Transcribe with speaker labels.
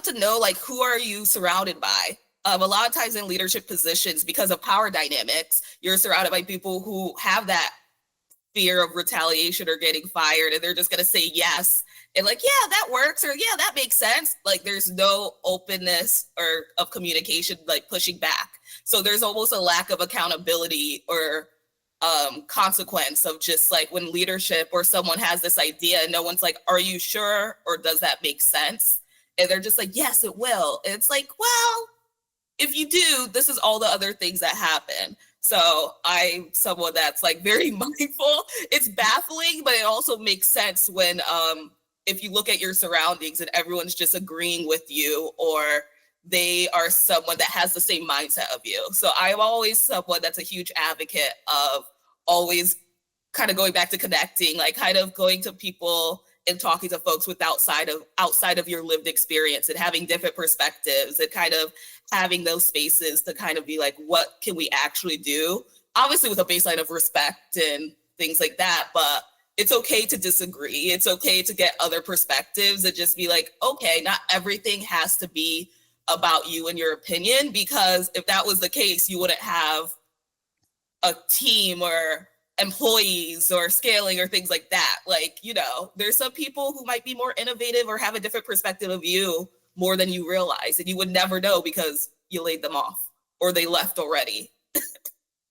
Speaker 1: have to know, like, who are you surrounded by? A lot of times in leadership positions, because of power dynamics, you're surrounded by people who have that fear of retaliation or getting fired, and they're just going to say yes and like, yeah, that works, or yeah, that makes sense. Like, there's no openness or of communication, like pushing back. So there's almost a lack of accountability or consequence of just like when leadership or someone has this idea and no one's like, are you sure, or does that make sense? And they're just like, yes, it will. And it's like, well, if you do, this is all the other things that happen. So I'm someone that's like very mindful. It's baffling, but it also makes sense when if you look at your surroundings and everyone's just agreeing with you, or they are someone that has the same mindset of you. So I'm always someone that's a huge advocate of always kind of going back to connecting, like kind of going to people and talking to folks with outside of your lived experience and having different perspectives and kind of having those spaces to kind of be like, what can we actually do? Obviously with a baseline of respect and things like that, but it's okay to disagree. It's okay to get other perspectives and just be like, okay, not everything has to be about you and your opinion, because if that was the case, you wouldn't have a team or employees or scaling or things like that. Like, you know, there's some people who might be more innovative or have a different perspective of you more than you realize, and you would never know because you laid them off or they left already.